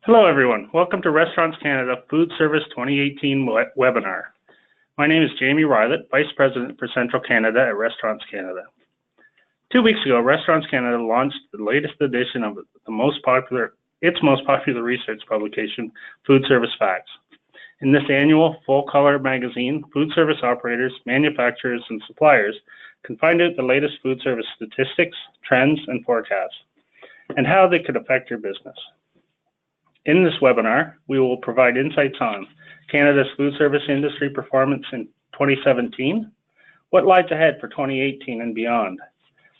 Hello everyone, welcome to Restaurants Canada Food Service 2018 webinar. My name is Jamie Rylett, Vice President for Central Canada at Restaurants Canada. 2 weeks ago, Restaurants Canada launched the latest edition of its most popular research publication, Foodservice Facts. In this annual full-color magazine, food service operators, manufacturers, and suppliers can find out the latest food service statistics, trends, and forecasts, and how they could affect your business. In this webinar, we will provide insights on Canada's food service industry performance in 2017, what lies ahead for 2018 and beyond,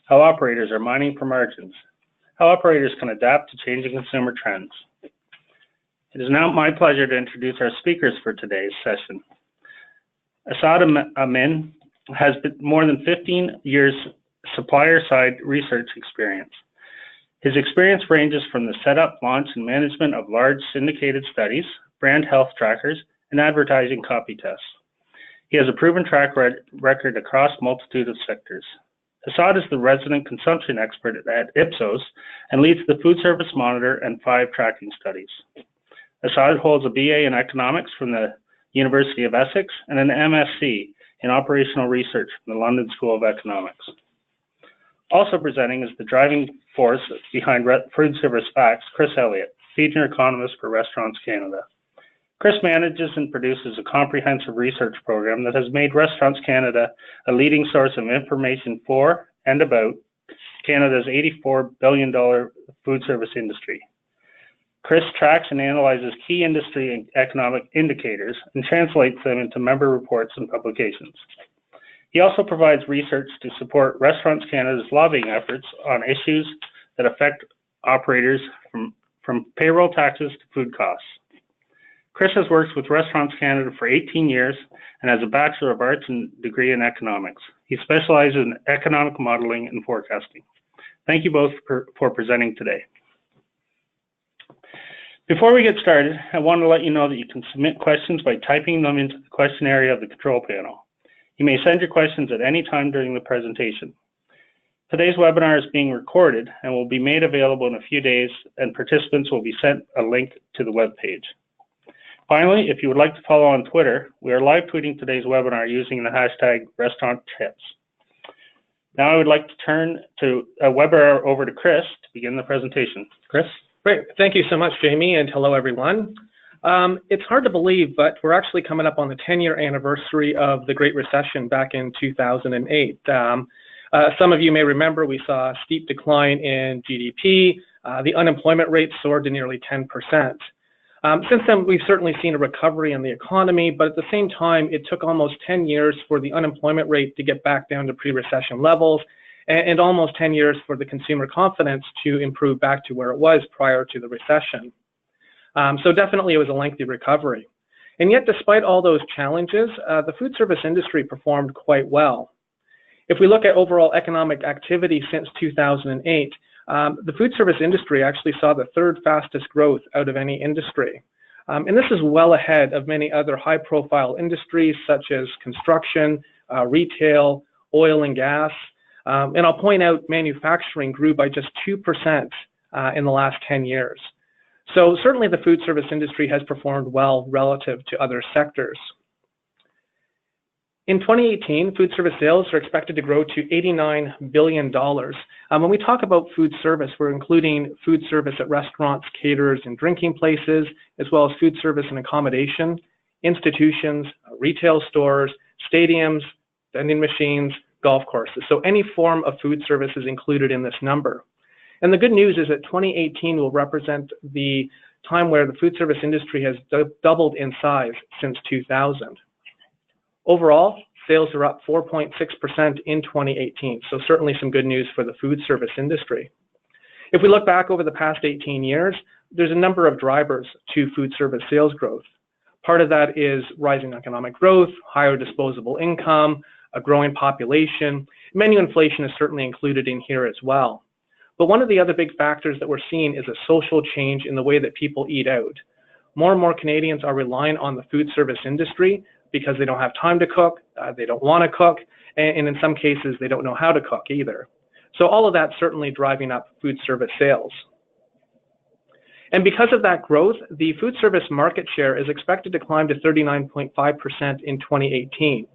how operators are mining for margins, how operators can adapt to changing consumer trends. It is now my pleasure to introduce our speakers for today's session. Asad Amin has more than 15 years supplier-side research experience. His experience ranges from the setup, launch, and management of large syndicated studies, brand health trackers, and advertising copy tests. He has a proven track record across a multitude of sectors. Asad is the resident consumption expert at Ipsos and leads the Food Service Monitor and 5 tracking studies. Asad holds a BA in Economics from the University of Essex and an MSc in Operational Research from the London School of Economics. Also presenting is the driving force behind Food Service Facts, Chris Elliott, Senior Economist for Restaurants Canada. Chris manages and produces a comprehensive research program that has made Restaurants Canada a leading source of information for and about Canada's $84 billion food service industry. Chris tracks and analyzes key industry and economic indicators and translates them into member reports and publications. He also provides research to support Restaurants Canada's lobbying efforts on issues that affect operators from payroll taxes to food costs. Chris has worked with Restaurants Canada for 18 years and has a Bachelor of Arts and degree in Economics. He specializes in economic modeling and forecasting. Thank you both for presenting today. Before we get started, I want to let you know that you can submit questions by typing them into the question area of the control panel. You may send your questions at any time during the presentation. Today's webinar is being recorded and will be made available in a few days, and participants will be sent a link to the web page. Finally, if you would like to follow on Twitter, we are live tweeting today's webinar using the hashtag #RestaurantTips. Now I would like to turn a webinar over to Chris to begin the presentation. Chris? Great. Thank you so much, Jamie, and hello, everyone. It's hard to believe, but we're actually coming up on the 10-year anniversary of the Great Recession back in 2008. Some of you may remember we saw a steep decline in GDP. The unemployment rate soared to nearly 10%. Since then, we've certainly seen a recovery in the economy, but at the same time, it took almost 10 years for the unemployment rate to get back down to pre-recession levels, and almost 10 years for the consumer confidence to improve back to where it was prior to the recession. So definitely it was a lengthy recovery. And yet, despite all those challenges, the food service industry performed quite well. If we look at overall economic activity since 2008, the food service industry actually saw the 3rd fastest growth out of any industry. And this is well ahead of many other high-profile industries such as construction, retail, oil and gas. And I'll point out manufacturing grew by just 2% in the last 10 years. So certainly the food service industry has performed well relative to other sectors. In 2018, food service sales are expected to grow to $89 billion. When we talk about food service, we're including food service at restaurants, caterers, and drinking places, as well as food service and accommodation, institutions, retail stores, stadiums, vending machines, golf courses. So any form of food service is included in this number. And the good news is that 2018 will represent the time where the food service industry has doubled in size since 2000. Overall, sales are up 4.6% in 2018, so certainly some good news for the food service industry. If we look back over the past 18 years, there's a number of drivers to food service sales growth. Part of that is rising economic growth, higher disposable income, a growing population. Menu inflation is certainly included in here as well. But one of the other big factors that we're seeing is a social change in the way that people eat out. More and more Canadians are relying on the food service industry because they don't have time to cook, they don't want to cook, and in some cases, they don't know how to cook either. So all of that's certainly driving up food service sales. And because of that growth, the food service market share is expected to climb to 39.5% in 2018.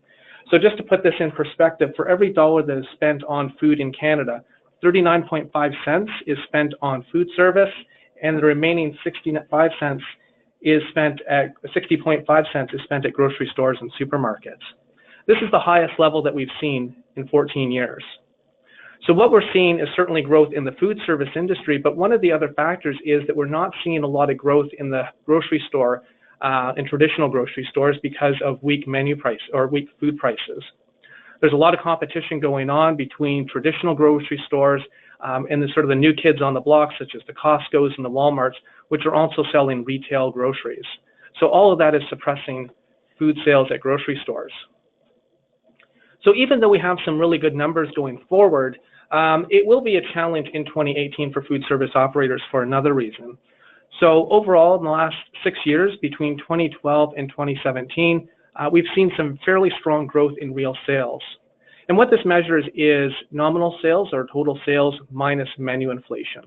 So just to put this in perspective, for every dollar that is spent on food in Canada, 39.5 cents is spent on food service, and the remaining 65 cents is spent at 60.5 cents is spent at grocery stores and supermarkets. This is the highest level that we've seen in 14 years. So what we're seeing is certainly growth in the food service industry, but one of the other factors is that we're not seeing a lot of growth in the grocery store, in traditional grocery stores, because of weak menu price or weak food prices. There's a lot of competition going on between traditional grocery stores and the sort of the new kids on the block, such as the Costco's and the Walmarts, which are also selling retail groceries. So all of that is suppressing food sales at grocery stores. So even though we have some really good numbers going forward, it will be a challenge in 2018 for food service operators for another reason. So overall, in the last 6 years, between 2012 and 2017, we've seen some fairly strong growth in real sales. And what this measures is nominal sales, or total sales, minus menu inflation.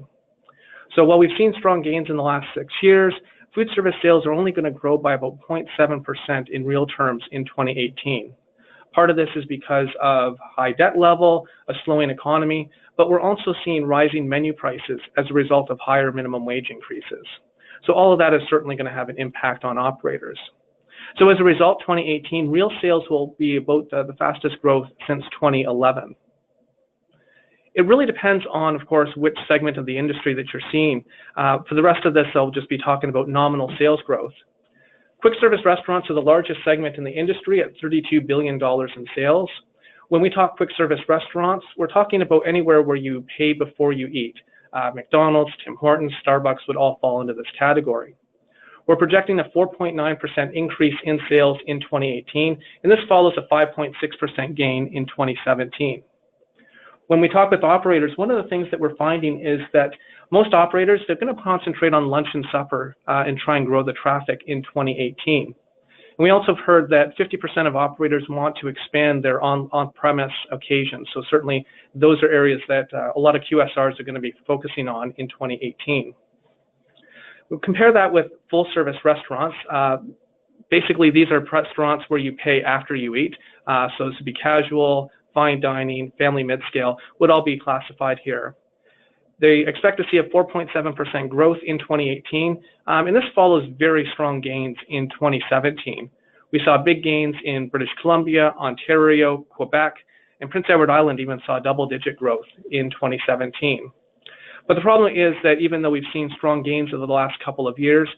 So while we've seen strong gains in the last 6 years, food service sales are only going to grow by about 0.7% in real terms in 2018. Part of this is because of high debt level, a slowing economy, but we're also seeing rising menu prices as a result of higher minimum wage increases. So all of that is certainly going to have an impact on operators. So as a result, 2018, real sales will be about the fastest growth since 2011. It really depends on, of course, which segment of the industry that you're seeing. For the rest of this, I'll just be talking about nominal sales growth. Quick service restaurants are the largest segment in the industry at $32 billion in sales. When we talk quick service restaurants, we're talking about anywhere where you pay before you eat. McDonald's, Tim Hortons, Starbucks would all fall into this category. We're projecting a 4.9% increase in sales in 2018, and this follows a 5.6% gain in 2017. When we talk with operators, one of the things that we're finding is that most operators, they're going to concentrate on lunch and supper and try and grow the traffic in 2018. And we also have heard that 50% of operators want to expand their on-premise occasions. So certainly those are areas that a lot of QSRs are going to be focusing on in 2018. We'll compare that with full-service restaurants. Basically, these are restaurants where you pay after you eat. So this would be casual, fine dining, family mid-scale, would all be classified here. They expect to see a 4.7% growth in 2018, and this follows very strong gains in 2017. We saw big gains in British Columbia, Ontario, Quebec, and Prince Edward Island even saw double-digit growth in 2017. But the problem is that even though we've seen strong gains over the last couple of years,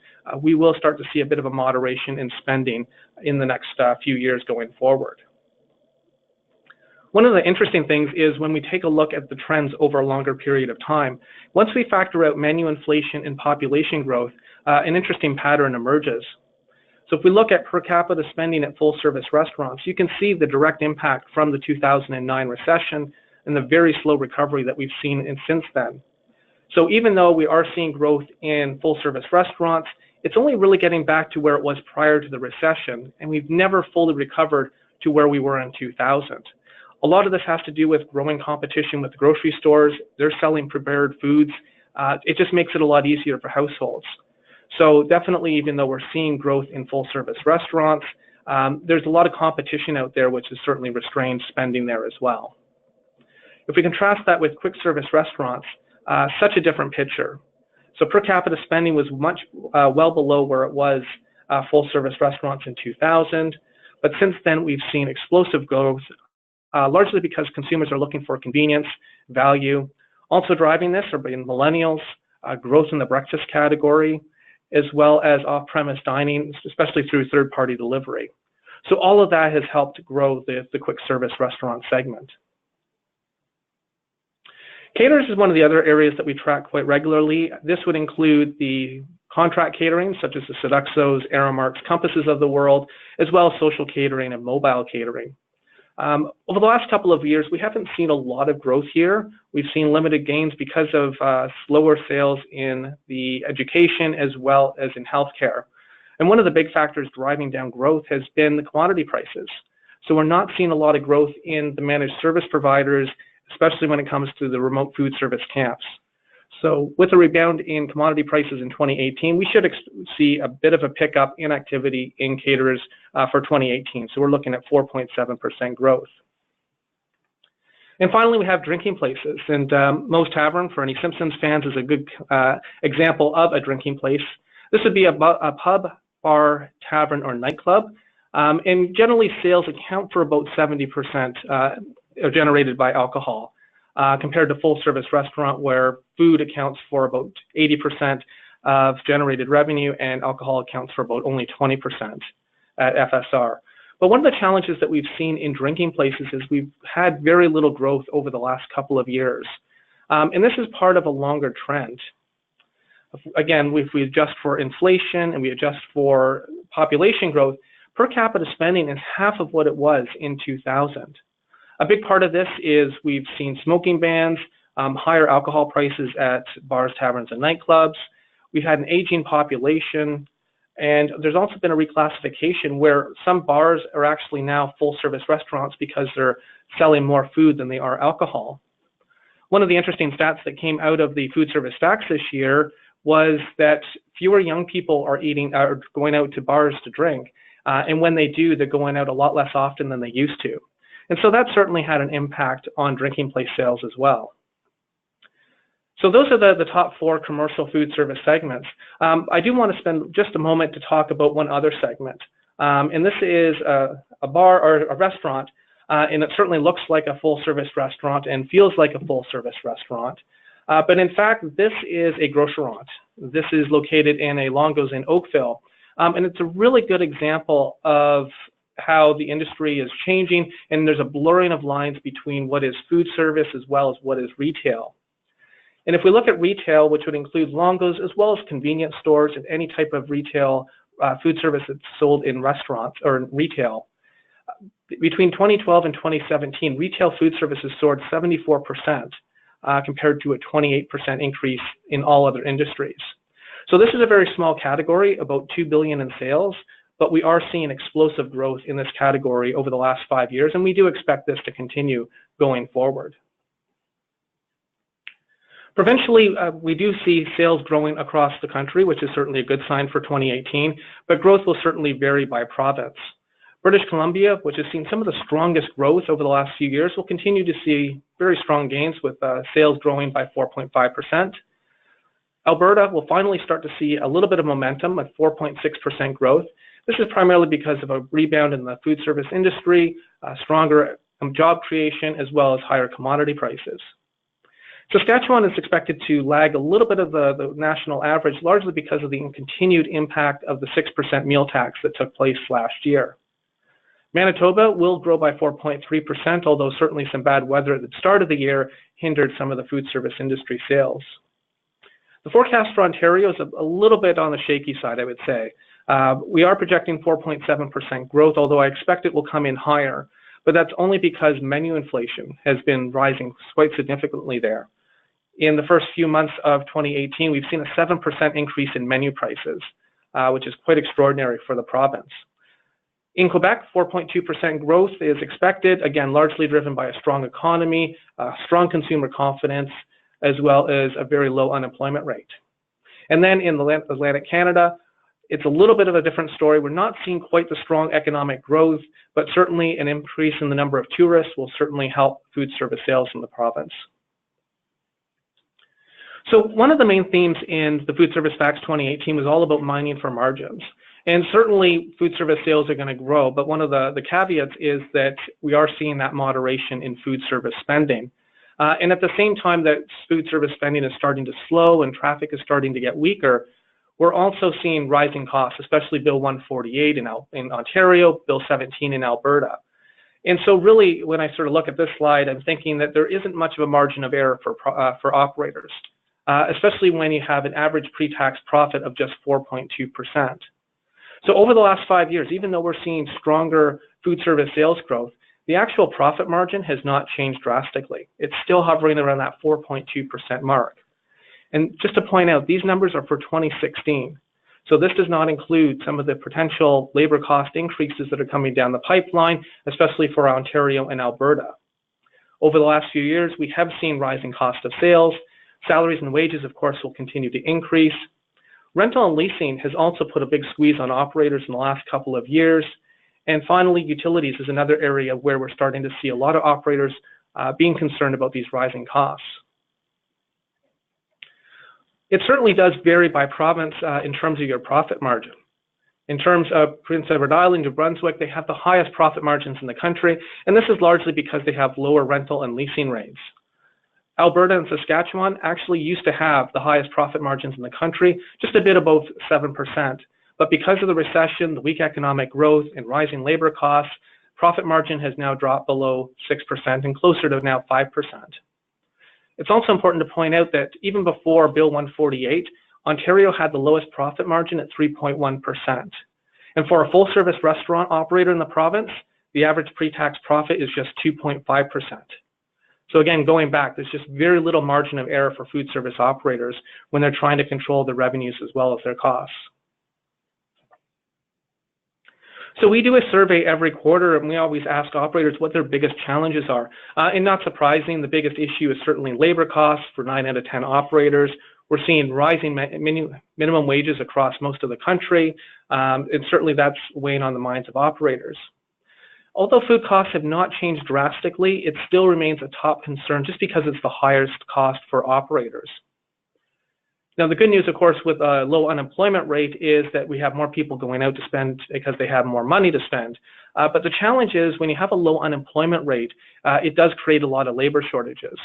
we will start to see a bit of a moderation in spending in the next few years going forward. One of the interesting things is when we take a look at the trends over a longer period of time, once we factor out menu inflation and population growth, an interesting pattern emerges. So if we look at per capita spending at full service restaurants, you can see the direct impact from the 2009 recession and the very slow recovery that we've seen since then. So even though we are seeing growth in full service restaurants, it's only really getting back to where it was prior to the recession, and we've never fully recovered to where we were in 2000. A lot of this has to do with growing competition with grocery stores. They're selling prepared foods. It just makes it a lot easier for households. So definitely, even though we're seeing growth in full service restaurants, there's a lot of competition out there, which has certainly restrained spending there as well. If we contrast that with quick service restaurants, such a different picture. So per capita spending was much well below where it was full service restaurants in 2000. But since then, we've seen explosive growth, largely because consumers are looking for convenience, value. Also driving this are being millennials, growth in the breakfast category, as well as off-premise dining, especially through third-party delivery. So all of that has helped grow the quick service restaurant segment. Caterers is one of the other areas that we track quite regularly. This would include the contract catering, such as the Sodexos, Aramarks, Compasses of the world, as well as social catering and mobile catering. Over the last couple of years, we haven't seen a lot of growth here. We've seen limited gains because of slower sales in the education as well as in healthcare. And one of the big factors driving down growth has been the commodity prices. So we're not seeing a lot of growth in the managed service providers, especially when it comes to the remote food service camps. So with a rebound in commodity prices in 2018, we should see a bit of a pickup in activity in caterers for 2018. So we're looking at 4.7% growth. And finally, we have drinking places. And Moe's Tavern, for any Simpsons fans, is a good example of a drinking place. This would be a pub, bar, tavern, or nightclub. And generally, sales account for about 70% generated by alcohol, compared to full-service restaurant, where food accounts for about 80% of generated revenue and alcohol accounts for about only 20% at FSR. But one of the challenges that we've seen in drinking places is we've had very little growth over the last couple of years. And this is part of a longer trend. Again, if we adjust for inflation and we adjust for population growth, per capita spending is half of what it was in 2000. A big part of this is we've seen smoking bans, higher alcohol prices at bars, taverns, and nightclubs. We've had an aging population, and there's also been a reclassification where some bars are actually now full-service restaurants because they're selling more food than they are alcohol. One of the interesting stats that came out of the food service tax this year was that fewer young people are going out to bars to drink, and when they do, they're going out a lot less often than they used to. And so that certainly had an impact on drinking place sales as well. So those are the top 4 commercial food service segments. I do want to spend just a moment to talk about one other segment. And this is a bar or a restaurant, and it certainly looks like a full service restaurant and feels like a full service restaurant. But in fact, this is a grocerant. This is located in a Longo's in Oakville. And it's a really good example of how the industry is changing, and there's a blurring of lines between what is food service as well as what is retail. And if we look at retail, which would include Longo's as well as convenience stores and any type of retail food service that's sold in restaurants or in retail, between 2012 and 2017, retail food services soared 74%, compared to a 28% increase in all other industries. So this is a very small category, about $2 billion in sales, but we are seeing explosive growth in this category over the last 5 years, and we do expect this to continue going forward. Provincially, we do see sales growing across the country, which is certainly a good sign for 2018, but growth will certainly vary by province. British Columbia, which has seen some of the strongest growth over the last few years, will continue to see very strong gains with sales growing by 4.5%. Alberta will finally start to see a little bit of momentum at 4.6% growth. This is primarily because of a rebound in the food service industry, stronger job creation, as well as higher commodity prices. Saskatchewan is expected to lag a little bit of the national average, largely because of the continued impact of the 6% meal tax that took place last year. Manitoba will grow by 4.3%, although certainly some bad weather at the start of the year hindered some of the food service industry sales. The forecast for Ontario is a little bit on the shaky side, I would say. We are projecting 4.7% growth, although I expect it will come in higher, but that's only because menu inflation has been rising quite significantly there. In the first few months of 2018, we've seen a 7% increase in menu prices, which is quite extraordinary for the province. In Quebec, 4.2% growth is expected, again, largely driven by a strong economy, strong consumer confidence, as well as a very low unemployment rate. And then in Atlantic Canada, it's a little bit of a different story. We're not seeing quite the strong economic growth, but certainly an increase in the number of tourists will certainly help food service sales in the province. So one of the main themes in the Food Service Facts 2018 was all about mining for margins. And certainly food service sales are going to grow, but one of the caveats is that we are seeing that moderation in food service spending. And at the same time that food service spending is starting to slow and traffic is starting to get weaker, we're also seeing rising costs, especially Bill 148 in Ontario, Bill 17 in Alberta. And so really, when I sort of look at this slide, I'm thinking that there isn't much of a margin of error for operators, especially when you have an average pre-tax profit of just 4.2%. So over the last 5 years, even though we're seeing stronger food service sales growth, the actual profit margin has not changed drastically. It's still hovering around that 4.2% mark. And just to point out, these numbers are for 2016. So this does not include some of the potential labor cost increases that are coming down the pipeline, especially for Ontario and Alberta. Over the last few years, we have seen rising cost of sales, Salaries and wages, of course, will continue to increase. Rental and leasing has also put a big squeeze on operators in the last couple of years. And finally, utilities is another area where we're starting to see a lot of operators being concerned about these rising costs. It certainly does vary by province in terms of your profit margin. In terms of Prince Edward Island, New Brunswick, they have the highest profit margins in the country, and this is largely because they have lower rental and leasing rates. Alberta and Saskatchewan actually used to have the highest profit margins in the country, just a bit above 7%. But because of the recession, the weak economic growth, and rising labor costs, profit margin has now dropped below 6% and closer to now 5%. It's also important to point out that even before Bill 148, Ontario had the lowest profit margin at 3.1%. And for a full-service restaurant operator in the province, the average pre-tax profit is just 2.5%. So again, going back, there's just very little margin of error for food service operators when they're trying to control their revenues as well as their costs. So we do a survey every quarter, and we always ask operators what their biggest challenges are. And not surprising, the biggest issue is certainly labor costs for 9 out of 10 operators. We're seeing rising minimum wages across most of the country, and certainly that's weighing on the minds of operators. Although food costs have not changed drastically, it still remains a top concern just because it's the highest cost for operators. Now, the good news, of course, with a low unemployment rate is that we have more people going out to spend because they have more money to spend. But the challenge is when you have a low unemployment rate, it does create a lot of labor shortages.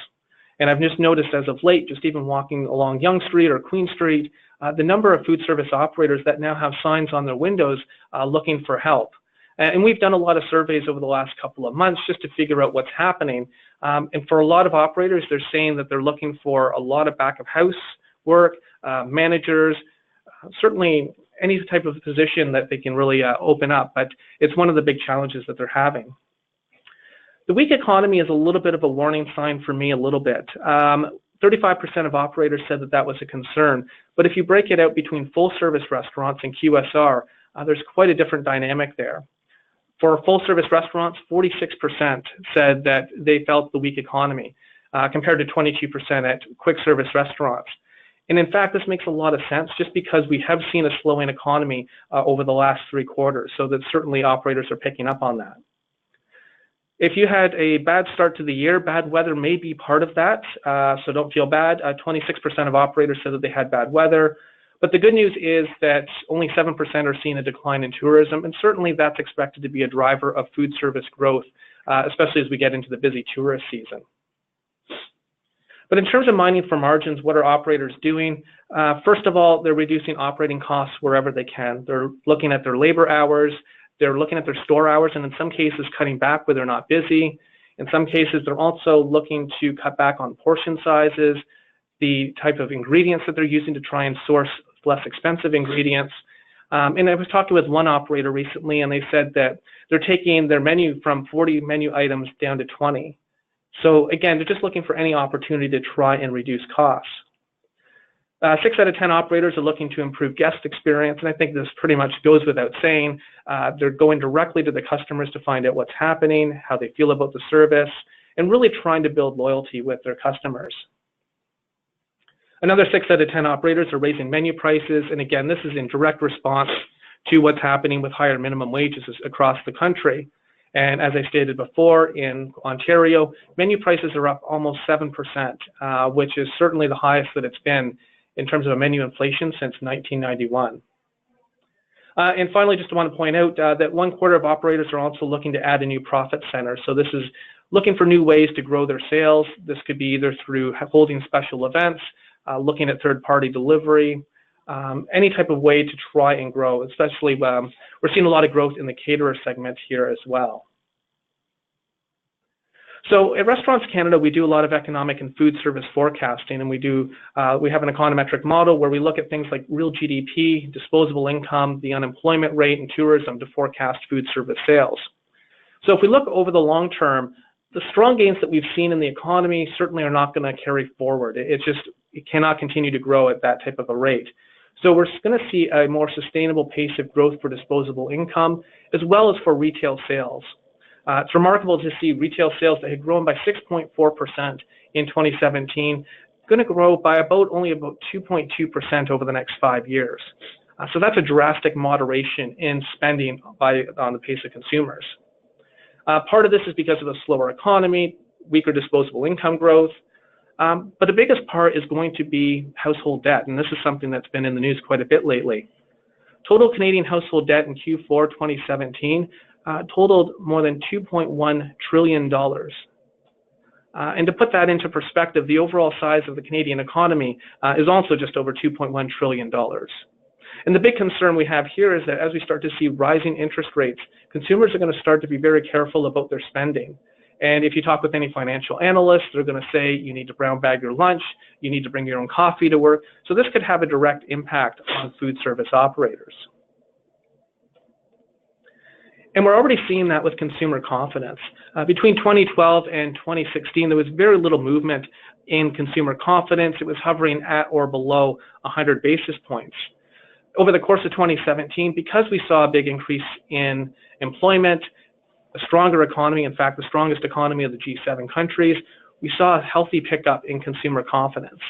And I've just noticed as of late, just even walking along Yonge Street or Queen Street, the number of food service operators that now have signs on their windows looking for help. And we've done a lot of surveys over the last couple of months just to figure out what's happening. And for a lot of operators, they're saying that they're looking for a lot of back of house work, managers, certainly any type of position that they can really open up. But it's one of the big challenges that they're having. The weak economy is a little bit of a warning sign for me a little bit. 35% of operators said that that was a concern. But if you break it out between full service restaurants and QSR, there's quite a different dynamic there. For full service restaurants, 46% said that they felt the weak economy, compared to 22% at quick service restaurants. And in fact, this makes a lot of sense just because we have seen a slowing economy over the last 3 quarters, so that certainly operators are picking up on that. If you had a bad start to the year, bad weather may be part of that, so don't feel bad. 26% of operators said that they had bad weather. But the good news is that only 7% are seeing a decline in tourism, and certainly that's expected to be a driver of food service growth, especially as we get into the busy tourist season. But in terms of mining for margins, what are operators doing? First of all, they're reducing operating costs wherever they can. They're looking at their labor hours, they're looking at their store hours, and in some cases cutting back where they're not busy. In some cases, they're also looking to cut back on portion sizes, the type of ingredients that they're using to try and source less expensive ingredients. And I was talking with one operator recently, and they said that they're taking their menu from 40 menu items down to 20. So again, they're just looking for any opportunity to try and reduce costs. 6 out of 10 operators are looking to improve guest experience, and I think this pretty much goes without saying. They're going directly to the customers to find out what's happening, how they feel about the service, and really trying to build loyalty with their customers. Another 6 out of 10 operators are raising menu prices, and again, this is in direct response to what's happening with higher minimum wages across the country. And as I stated before, in Ontario, menu prices are up almost 7%, which is certainly the highest that it's been in terms of menu inflation since 1991. And finally, just want to point out that 1/4 of operators are also looking to add a new profit center. So this is looking for new ways to grow their sales. This could be either through holding special events, looking at third-party delivery, any type of way to try and grow, especially we're seeing a lot of growth in the caterer segment here as well. So at Restaurants Canada, we do a lot of economic and food service forecasting, and we have an econometric model where we look at things like real GDP, disposable income, the unemployment rate, and tourism to forecast food service sales. So if we look over the long term, the strong gains that we've seen in the economy certainly are not going to carry forward. It cannot continue to grow at that type of a rate. So we're going to see a more sustainable pace of growth for disposable income, as well as for retail sales. It's remarkable to see retail sales that had grown by 6.4% in 2017 going to grow by only about 2.2% over the next 5 years. So that's a drastic moderation in spending on the pace of consumers. Part of this is because of a slower economy, weaker disposable income growth, but the biggest part is going to be household debt, and this is something that's been in the news quite a bit lately. Total Canadian household debt in Q4 2017 totaled more than $2.1 trillion. And to put that into perspective, the overall size of the Canadian economy is also just over $2.1 trillion. And the big concern we have here is that as we start to see rising interest rates, consumers are going to start to be very careful about their spending. And if you talk with any financial analyst, they're going to say you need to brown bag your lunch, you need to bring your own coffee to work. So this could have a direct impact on food service operators. And we're already seeing that with consumer confidence. Between 2012 and 2016, there was very little movement in consumer confidence. It was hovering at or below 100 basis points. Over the course of 2017, because we saw a big increase in employment, a stronger economy, in fact, the strongest economy of the G7 countries, we saw a healthy pickup in consumer confidence.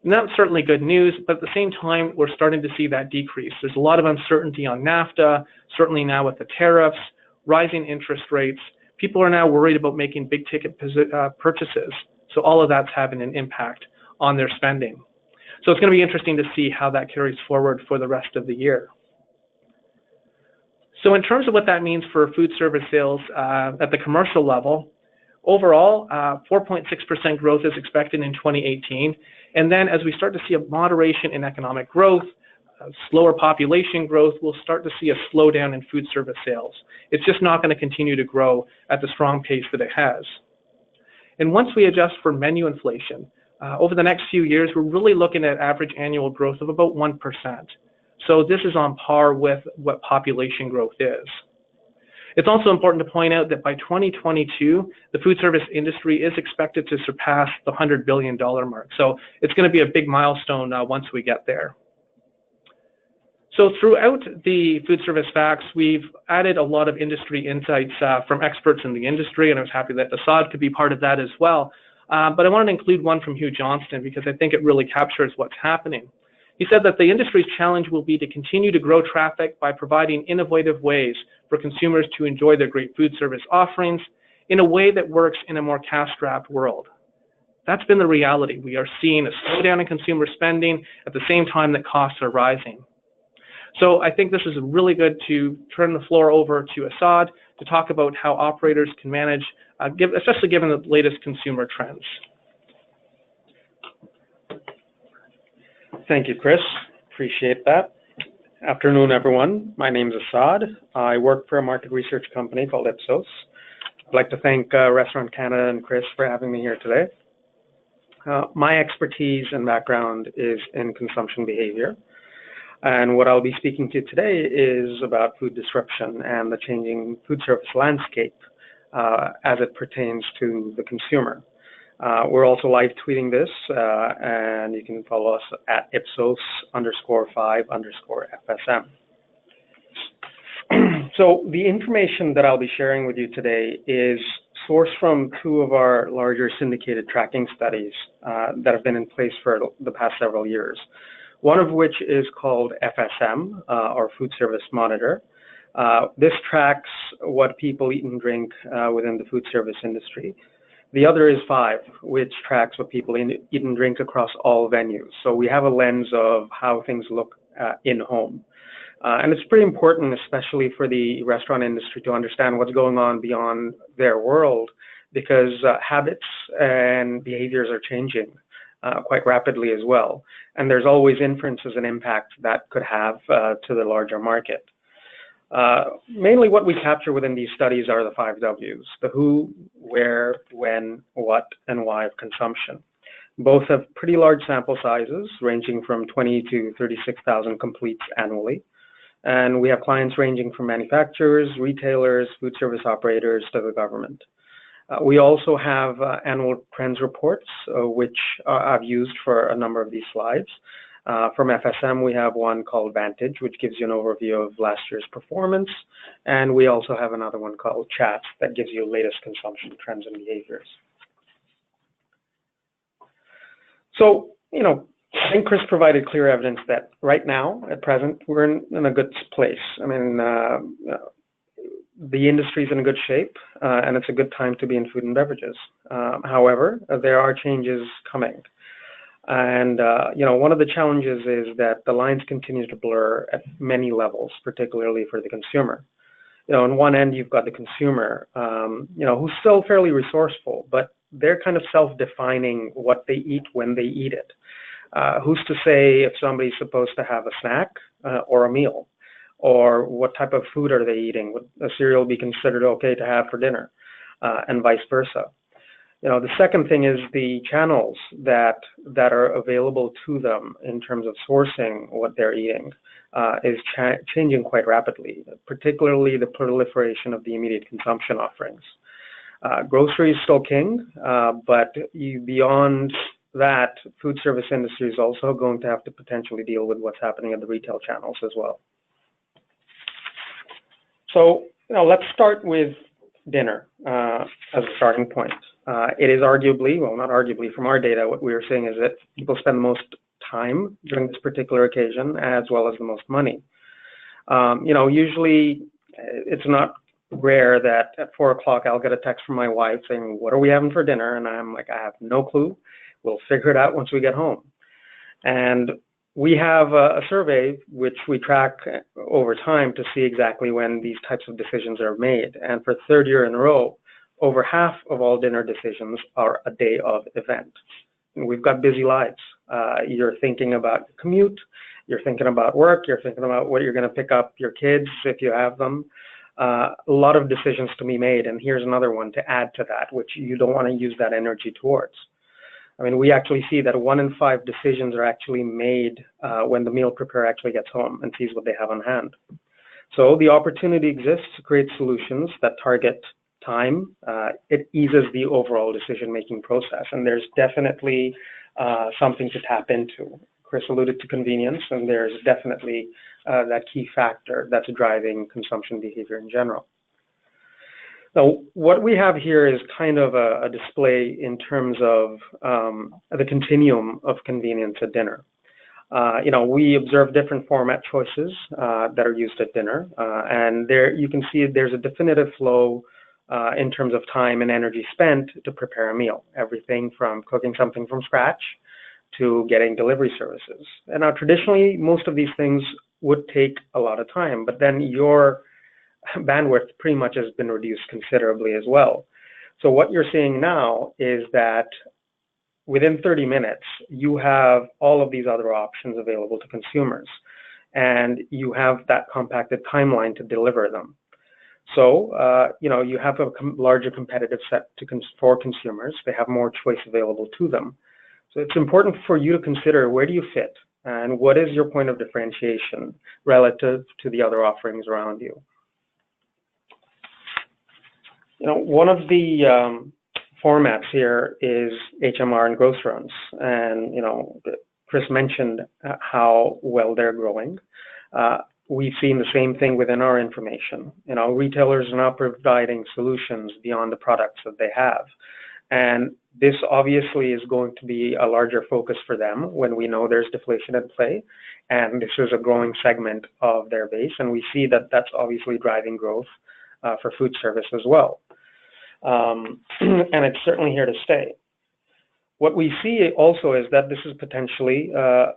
And that's certainly good news, but at the same time, we're starting to see that decrease. There's a lot of uncertainty on NAFTA, certainly now with the tariffs, rising interest rates. People are now worried about making big ticket purchases. So all of that's having an impact on their spending. So it's going to be interesting to see how that carries forward for the rest of the year. So in terms of what that means for food service sales at the commercial level, overall, 4.6% growth is expected in 2018. And then as we start to see a moderation in economic growth, slower population growth, we'll start to see a slowdown in food service sales. It's just not going to continue to grow at the strong pace that it has. And once we adjust for menu inflation, over the next few years, we're really looking at average annual growth of about 1%. So this is on par with what population growth is. It's also important to point out that by 2022, the food service industry is expected to surpass the $100 billion mark. So it's going to be a big milestone once we get there. So throughout the food service facts, we've added a lot of industry insights from experts in the industry, and I was happy that Asad could be part of that as well. But I wanted to include one from Hugh Johnston because I think it really captures what's happening. He said that the industry's challenge will be to continue to grow traffic by providing innovative ways for consumers to enjoy their great food service offerings in a way that works in a more cash-strapped world. That's been the reality. We are seeing a slowdown in consumer spending at the same time that costs are rising. So I think this is really good to turn the floor over to Asad to talk about how operators can manage, especially given the latest consumer trends. Thank you, Chris. Appreciate that. Afternoon, everyone. My name is Asad. I work for a market research company called Ipsos. I'd like to thank Restaurant Canada and Chris for having me here today. My expertise and background is in consumption behavior. And what I'll be speaking to today is about food disruption and the changing food service landscape as it pertains to the consumer. We're also live tweeting this, and you can follow us at Ipsos_5_FSM. So the information that I'll be sharing with you today is sourced from two of our larger syndicated tracking studies that have been in place for the past several years. One of which is called FSM, or Food Service Monitor. This tracks what people eat and drink within the food service industry. The other is 5, which tracks what people eat and drink across all venues. So we have a lens of how things look in home. And it's pretty important, especially for the restaurant industry, to understand what's going on beyond their world, because habits and behaviors are changing quite rapidly as well. And there's always inferences and impact that could have to the larger market. Mainly what we capture within these studies are the 5 W's, the who, where, when, what, and why of consumption. Both have pretty large sample sizes, ranging from 20 to 36,000 completes annually. And we have clients ranging from manufacturers, retailers, food service operators, to the government. We also have annual trends reports, which I've used for a number of these slides. From FSM, we have one called Vantage, which gives you an overview of last year's performance. And we also have another one called Chats that gives you latest consumption trends and behaviors. So, I think Chris provided clear evidence that right now, at present, we're in a good place. I mean, the industry is in a good shape, and it's a good time to be in food and beverages. However, there are changes coming. And, one of the challenges is that the lines continue to blur at many levels, particularly for the consumer. On one end, you've got the consumer, who's still fairly resourceful, but they're kind of self-defining what they eat when they eat it. Who's to say if somebody's supposed to have a snack or a meal? Or what type of food are they eating? Would a cereal be considered okay to have for dinner? And vice versa. The second thing is the channels that are available to them in terms of sourcing what they're eating is changing quite rapidly, particularly the proliferation of the immediate consumption offerings. Grocery is still king, but beyond that, food service industry is also going to have to potentially deal with what's happening at the retail channels as well. So, let's start with dinner as a starting point. It is arguably, well, not arguably, from our data, what we are seeing is that people spend the most time during this particular occasion as well as the most money. Usually it's not rare that at 4 o'clock I'll get a text from my wife saying, "What are we having for dinner?" And I'm like, "I have no clue. We'll figure it out once we get home." And we have a survey which we track over time to see exactly when these types of decisions are made. And for third year in a row, over half of all dinner decisions are a day of event. And we've got busy lives. You're thinking about commute, you're thinking about work, you're thinking about what you're going to pick up your kids if you have them. A lot of decisions to be made, and here's another one to add to that, which you don't want to use that energy towards. I mean, we actually see that 1 in 5 decisions are actually made when the meal preparer actually gets home and sees what they have on hand. So the opportunity exists to create solutions that target time. It eases the overall decision-making process, and there's definitely something to tap into. Chris alluded to convenience, and there's definitely that key factor that's driving consumption behavior in general. Now, what we have here is kind of a display in terms of the continuum of convenience at dinner. We observe different format choices that are used at dinner, and there you can see there's a definitive flow in terms of time and energy spent to prepare a meal, everything from cooking something from scratch to getting delivery services. And now, traditionally, most of these things would take a lot of time, but then your bandwidth pretty much has been reduced considerably as well. So what you're seeing now is that within 30 minutes, you have all of these other options available to consumers, and you have that compacted timeline to deliver them. So, you have a larger competitive set for consumers. They have more choice available to them. So it's important for you to consider, where do you fit, and what is your point of differentiation relative to the other offerings around you? One of the formats here is HMR and grocery runs, and Chris mentioned how well they're growing. We've seen the same thing within our information. Retailers are now providing solutions beyond the products that they have, and this obviously is going to be a larger focus for them when we know there's deflation at play, and this is a growing segment of their base, and we see that that's obviously driving growth for food service as well. And it's certainly here to stay. What we see also is that this is potentially a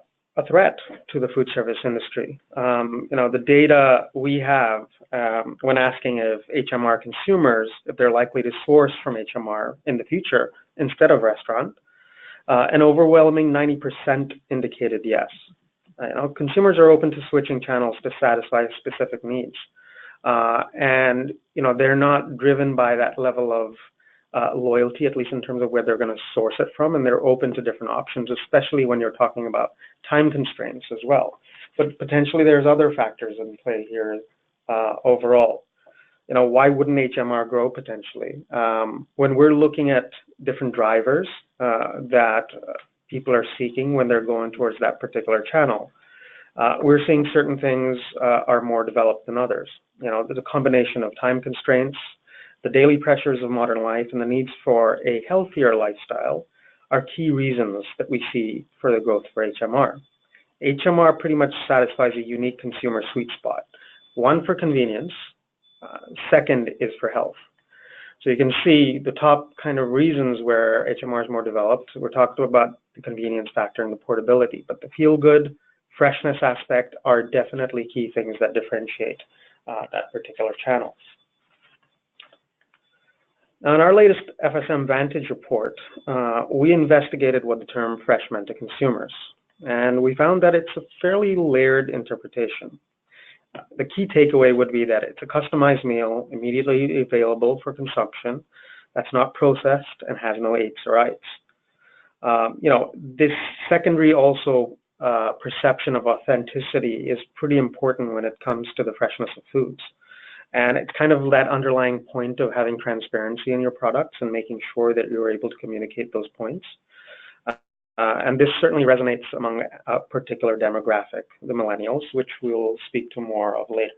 threat to the food service industry. The data we have when asking if HMR consumers, if they're likely to source from HMR in the future instead of restaurant, an overwhelming 90% indicated yes. Consumers are open to switching channels to satisfy specific needs. And they're not driven by that level of loyalty, at least in terms of where they're going to source it from, and they're open to different options, especially when you're talking about time constraints as well. But potentially there's other factors in play here overall. Why wouldn't HMR grow potentially? When we're looking at different drivers that people are seeking when they're going towards that particular channel, we're seeing certain things are more developed than others. There's a combination of time constraints, the daily pressures of modern life, and the needs for a healthier lifestyle are key reasons that we see for the growth for HMR. HMR pretty much satisfies a unique consumer sweet spot. One, for convenience. Second is for health. So you can see the top kind of reasons where HMR is more developed. We're talking about the convenience factor and the portability, but the feel-good, freshness aspect are definitely key things that differentiate that particular channel. Now, in our latest FSM Vantage report, we investigated what the term fresh meant to consumers, and we found that it's a fairly layered interpretation. The key takeaway would be that it's a customized meal immediately available for consumption that's not processed and has no apes or ites. This secondary also perception of authenticity is pretty important when it comes to the freshness of foods. And it's kind of that underlying point of having transparency in your products and making sure that you're able to communicate those points. And this certainly resonates among a particular demographic, the millennials, which we'll speak to more of later.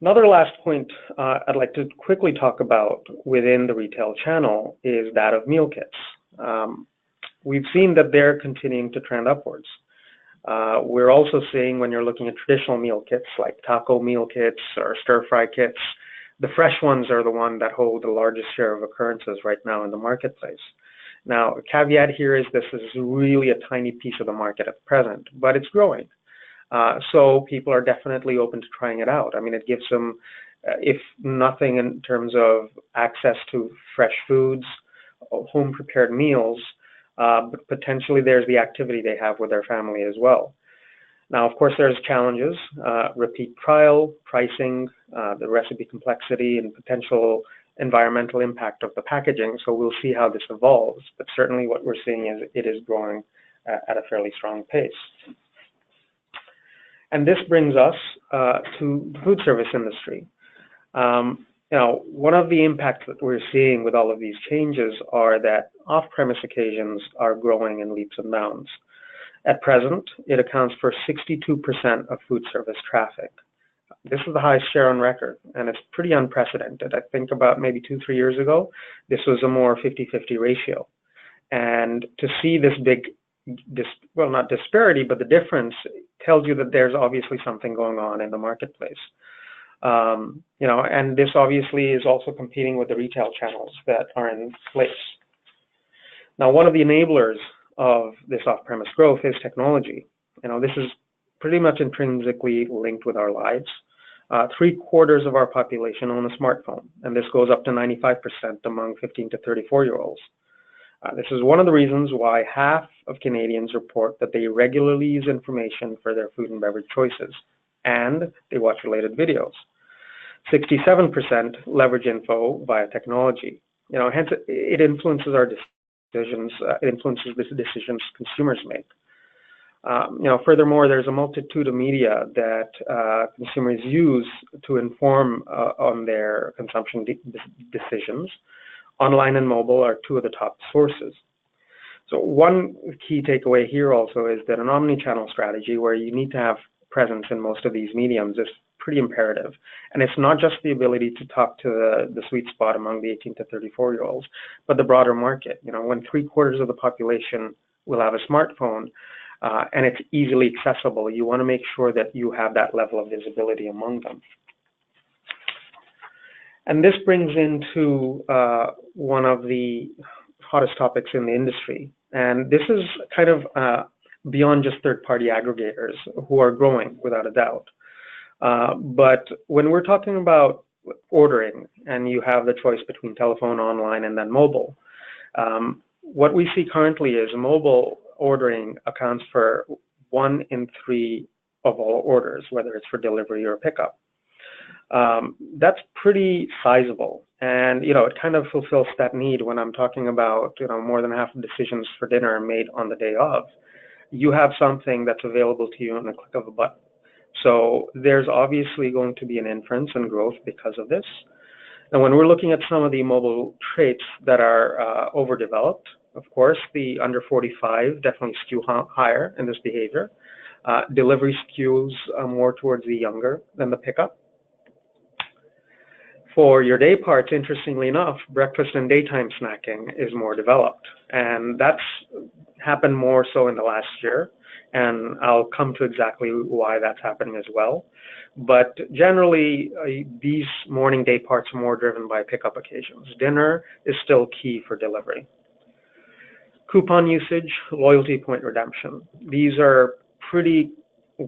Another last point I'd like to quickly talk about within the retail channel is that of meal kits. We've seen that they're continuing to trend upwards. We're also seeing, when you're looking at traditional meal kits like taco meal kits or stir-fry kits, the fresh ones are the one that hold the largest share of occurrences right now in the marketplace. Now, a caveat here is this is really a tiny piece of the market at present, but it's growing. So people are definitely open to trying it out. I mean, it gives them, if nothing in terms of access to fresh foods, home-prepared meals, but potentially there's the activity they have with their family as well. Now, of course, there's challenges, repeat trial, pricing, the recipe complexity, and potential environmental impact of the packaging. So we'll see how this evolves, but certainly what we're seeing is it is growing at a fairly strong pace. And this brings us to the food service industry. One of the impacts that we're seeing with all of these changes are that off-premise occasions are growing in leaps and bounds. At present, it accounts for 62% of food service traffic. This is the highest share on record, and it's pretty unprecedented. I think about maybe 2-3 years ago, this was a more 50-50 ratio. And to see this big, well, not disparity, but the difference tells you that there's obviously something going on in the marketplace. And this obviously is also competing with the retail channels that are in place. Now, one of the enablers of this off-premise growth is technology. This is pretty much intrinsically linked with our lives. 3/4 of our population own a smartphone, and this goes up to 95% among 15 to 34-year-olds. This is one of the reasons why half of Canadians report that they regularly use information for their food and beverage choices, and they watch related videos. 67% leverage info via technology. Hence it influences our decisions. It influences the decisions consumers make. Furthermore, there's a multitude of media that consumers use to inform on their consumption decisions. Online and mobile are two of the top sources. So one key takeaway here also is that an omni-channel strategy where you need to have presence in most of these mediums is pretty imperative. And it's not just the ability to talk to the sweet spot among the 18 to 34-year-olds, but the broader market. When 3/4 of the population will have a smartphone, and it's easily accessible, you want to make sure that you have that level of visibility among them. And this brings into one of the hottest topics in the industry. And this is kind of beyond just third-party aggregators who are growing without a doubt. But when we're talking about ordering and you have the choice between telephone, online, and then mobile, what we see currently is mobile ordering accounts for 1 in 3 of all orders, whether it's for delivery or pickup. That's pretty sizable, and it kind of fulfills that need when I'm talking about more than half of decisions for dinner are made on the day of. You have something that's available to you on the click of a button. So there's obviously going to be an inference and growth because of this. And when we're looking at some of the mobile traits that are overdeveloped, of course, the under 45 definitely skew higher in this behavior. Delivery skews more towards the younger than the pickup. For your day parts, interestingly enough, breakfast and daytime snacking is more developed. And that's happened more so in the last year. And I'll come to exactly why that's happening as well. But generally, these morning day parts are more driven by pickup occasions. Dinner is still key for delivery. Coupon usage, loyalty point redemption. These are pretty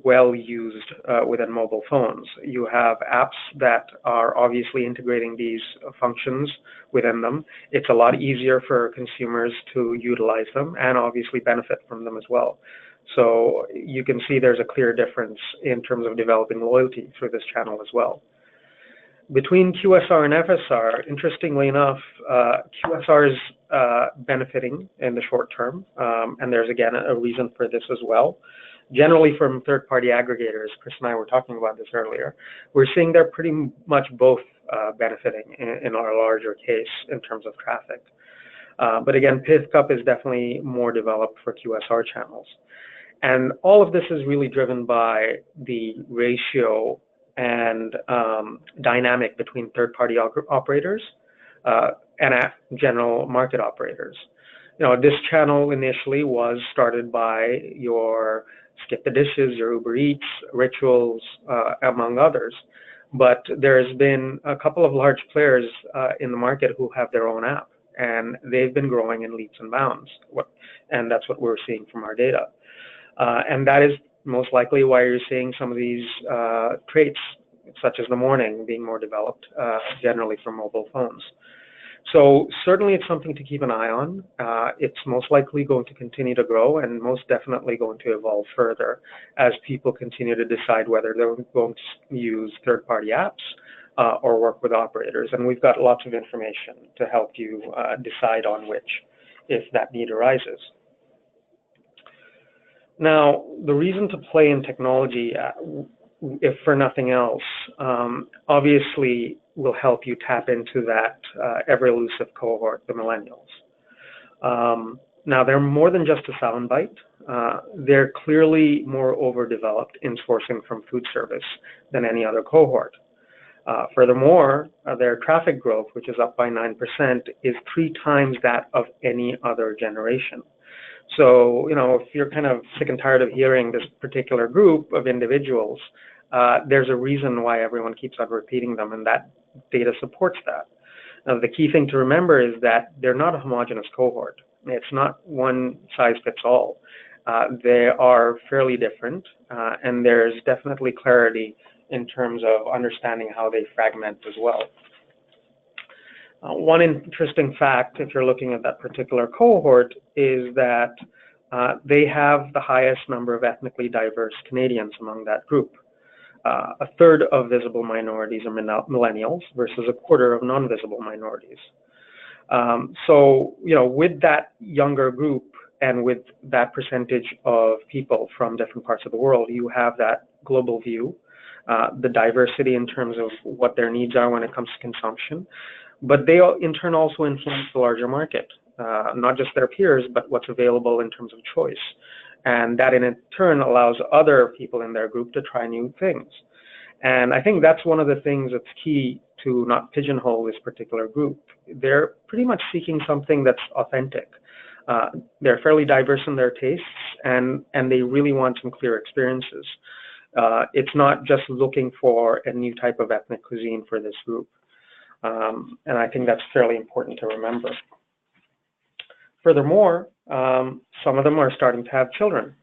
well used within mobile phones. You have apps that are obviously integrating these functions within them. It's a lot easier for consumers to utilize them and obviously benefit from them as well. So you can see there's a clear difference in terms of developing loyalty through this channel as well. Between QSR and FSR, interestingly enough, QSR is benefiting in the short term, and there's again a reason for this as well. Generally from third-party aggregators, Chris and I were talking about this earlier, we're seeing they're pretty much both benefiting in our larger case in terms of traffic. But again, pickup is definitely more developed for QSR channels. And all of this is really driven by the ratio and dynamic between third-party operators and general market operators. You know, this channel initially was started by your Skip the Dishes, your Uber Eats, Rituals, among others. But there's been a couple of large players in the market who have their own app, and they've been growing in leaps and bounds. And that's what we're seeing from our data. And that is most likely why you're seeing some of these traits, such as the morning, being more developed generally for mobile phones. So certainly it's something to keep an eye on. It's most likely going to continue to grow and most definitely going to evolve further as people continue to decide whether they're going to use third-party apps or work with operators. And we've got lots of information to help you decide on which, if that need arises. Now, the reason to play in technology, if for nothing else, obviously will help you tap into that ever-elusive cohort, the millennials. Now, they're more than just a soundbite. They're clearly more overdeveloped in sourcing from food service than any other cohort. Furthermore, their traffic growth, which is up by 9%, is 3 times that of any other generation. So, you know, if you're kind of sick and tired of hearing this particular group of individuals, there's a reason why everyone keeps on repeating them, and that data supports that. Now, the key thing to remember is that they're not a homogeneous cohort. It's not one size fits all. They are fairly different, and there's definitely clarity in terms of understanding how they fragment as well. One interesting fact, if you're looking at that particular cohort, is that they have the highest number of ethnically diverse Canadians among that group. A third of visible minorities are millennials versus a quarter of non-visible minorities. So, you know, with that younger group and with that percentage of people from different parts of the world, you have that global view, the diversity in terms of what their needs are when it comes to consumption. But they in turn also influence the larger market, not just their peers, but what's available in terms of choice. And that in turn allows other people in their group to try new things. And I think that's one of the things that's key to not pigeonhole this particular group. They're pretty much seeking something that's authentic. They're fairly diverse in their tastes, and they really want some clear experiences. It's not just looking for a new type of ethnic cuisine for this group. And I think that's fairly important to remember. Furthermore, some of them are starting to have children.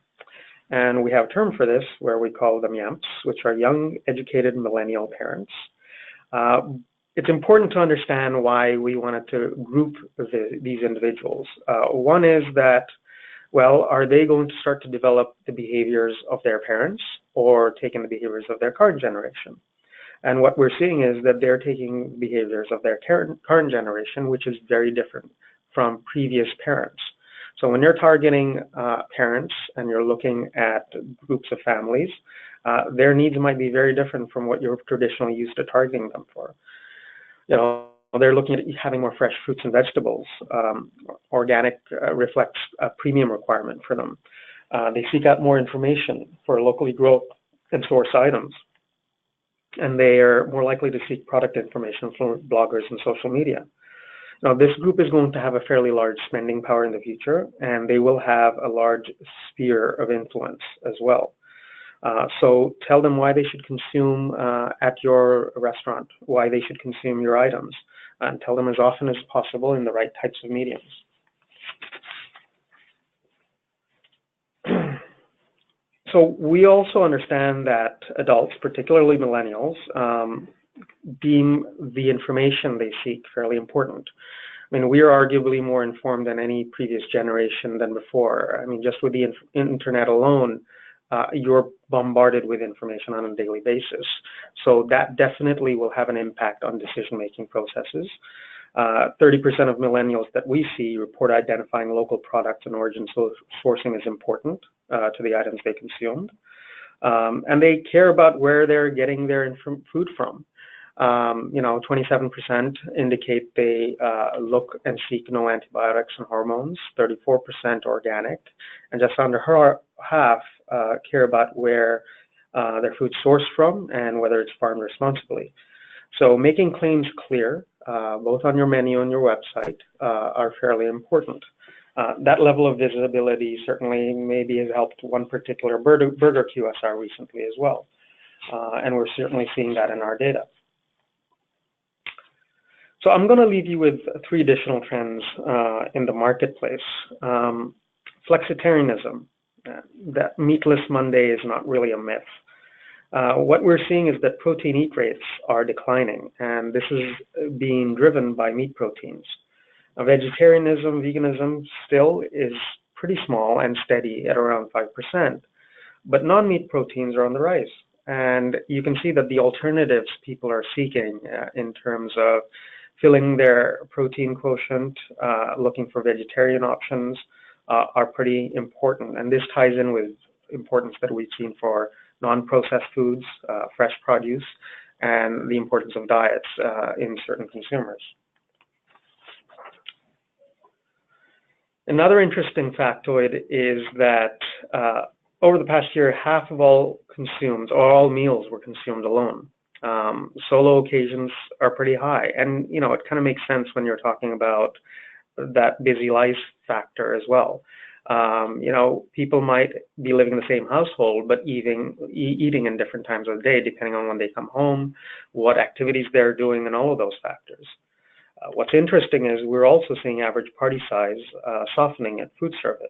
And we have a term for this where we call them YAMPs, which are young, educated millennial parents. It's important to understand why we wanted to group these individuals. One is that, well, are they going to start to develop the behaviors of their parents or taking the behaviors of their current generation? And what we're seeing is that they're taking behaviors of their current generation, which is very different from previous parents. So when you're targeting parents and you're looking at groups of families, their needs might be very different from what you're traditionally used to targeting them for. You know, they're looking at having more fresh fruits and vegetables. Organic reflects a premium requirement for them. They seek out more information for locally grown and sourced items. and they are more likely to seek product information from bloggers and social media. Now, this group is going to have a fairly large spending power in the future, and they will have a large sphere of influence as well. So tell them why they should consume at your restaurant, why they should consume your items, and tell them as often as possible in the right types of mediums. So we also understand that adults, particularly millennials, deem the information they seek fairly important. I mean, we are arguably more informed than any previous generation than before. I mean, just with the internet alone, you're bombarded with information on a daily basis. So that definitely will have an impact on decision-making processes. 30% of millennials that we see report identifying local products and origin sourcing as important to the items they consumed. And they care about where they're getting their food from. 27% indicate they look and seek no antibiotics and hormones, 34% organic, and just under half care about where their food's sourced from and whether it's farmed responsibly. So making claims clear, both on your menu and your website, are fairly important. That level of visibility certainly maybe has helped one particular burger QSR recently as well. And we're certainly seeing that in our data. So I'm going to leave you with 3 additional trends in the marketplace. Flexitarianism, that meatless Monday is not really a myth. What we're seeing is that protein eat rates are declining, and this is being driven by meat proteins. Vegetarianism, veganism still is pretty small and steady at around 5%, but non-meat proteins are on the rise. And you can see that the alternatives people are seeking in terms of filling their protein quotient, looking for vegetarian options, are pretty important. And this ties in with importance that we've seen for non-processed foods, fresh produce, and the importance of diets in certain consumers. Another interesting factoid is that over the past year, half of all meals were consumed alone. Solo occasions are pretty high, and it kind of makes sense when you're talking about that busy life factor as well. People might be living in the same household, but eating in different times of the day, depending on when they come home, what activities they're doing, and all of those factors. What's interesting is we're also seeing average party size softening at food service.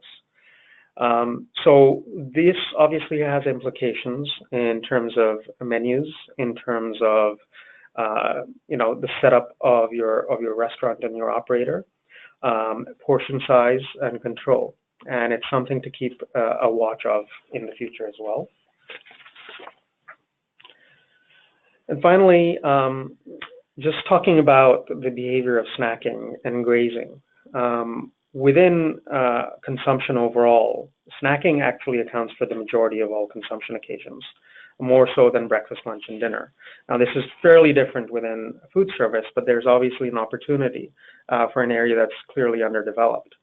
So this obviously has implications in terms of menus, in terms of the setup of your restaurant and your operator, portion size and control, and it's something to keep a watch of in the future as well. And finally, just talking about the behavior of snacking and grazing. Within consumption overall, snacking actually accounts for the majority of all consumption occasions, more so than breakfast, lunch, and dinner. Now, this is fairly different within food service, but there's obviously an opportunity for an area that's clearly underdeveloped.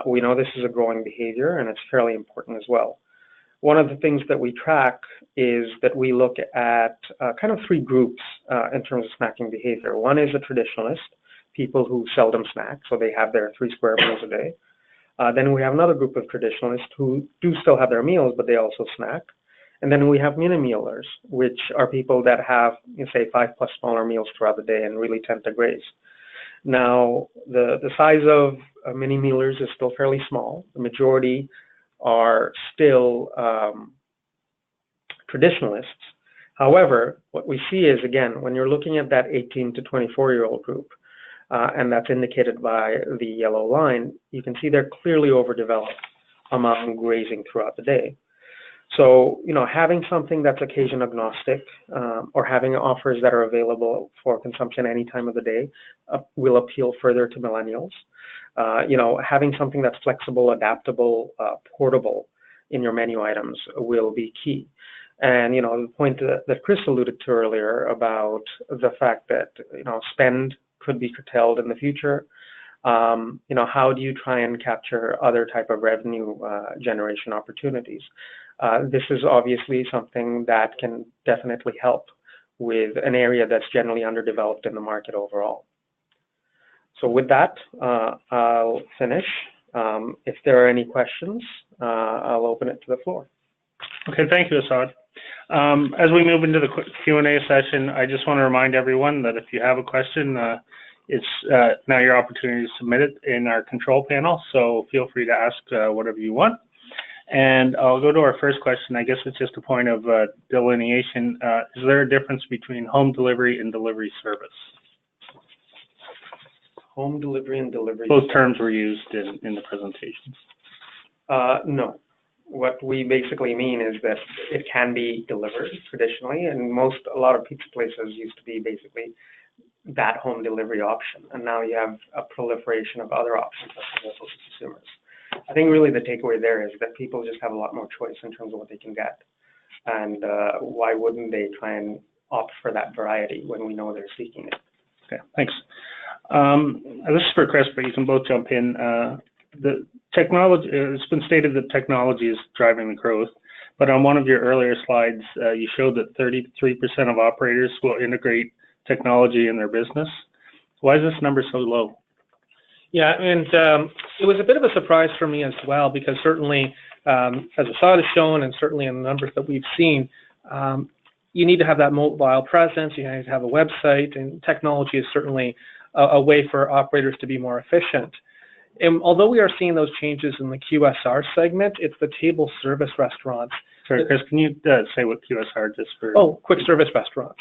We know this is a growing behavior, and it's fairly important as well. One of the things that we track is that we look at kind of 3 groups in terms of snacking behavior. One is a traditionalist, people who seldom snack, so they have their 3 square meals a day. Then we have another group of traditionalists who do still have their meals, but they also snack. And then we have mini-mealers, which are people that have, say, 5+ smaller meals throughout the day and really tend to graze. Now, the size of mini-mealers is still fairly small. The majority are still traditionalists. However, what we see is, again, when you're looking at that 18 to 24-year-old group, and that's indicated by the yellow line, you can see they're clearly overdeveloped among grazing throughout the day. So, having something that's occasion agnostic or having offers that are available for consumption any time of the day will appeal further to millennials. Having something that's flexible, adaptable, portable in your menu items will be key. And, the point that Chris alluded to earlier about the fact that, spend could be curtailed in the future. How do you try and capture other type of revenue generation opportunities? This is obviously something that can definitely help with an area that's generally underdeveloped in the market overall. So with that, I'll finish. If there are any questions, I'll open it to the floor. Okay, thank you, Asad. As we move into the Q&A session, I just want to remind everyone that if you have a question, it's now your opportunity to submit it in our control panel, so feel free to ask whatever you want. And I'll go to our first question. I guess it's just a point of delineation. Is there a difference between home delivery and delivery service? Home delivery and delivery. Both terms were used in the presentation. No. What we basically mean is that it can be delivered traditionally, and a lot of pizza places used to be basically that home delivery option. And now you have a proliferation of other options available to consumers. I think really the takeaway there is that people just have a lot more choice in terms of what they can get. And why wouldn't they try and opt for that variety when we know they're seeking it? Okay, thanks. This is for Chris, but you can both jump in. The technology, it's been stated that technology is driving the growth, but on one of your earlier slides, you showed that 33% of operators will integrate technology in their business. Why is this number so low? Yeah, and it was a bit of a surprise for me as well, because certainly, as Asad has shown, and certainly in the numbers that we've seen, you need to have that mobile presence, you need to have a website, and technology is certainly a way for operators to be more efficient. And although we are seeing those changes in the QSR segment, it's the table service restaurants. Sorry, Chris, can you say what QSR is for? Oh, quick service restaurants.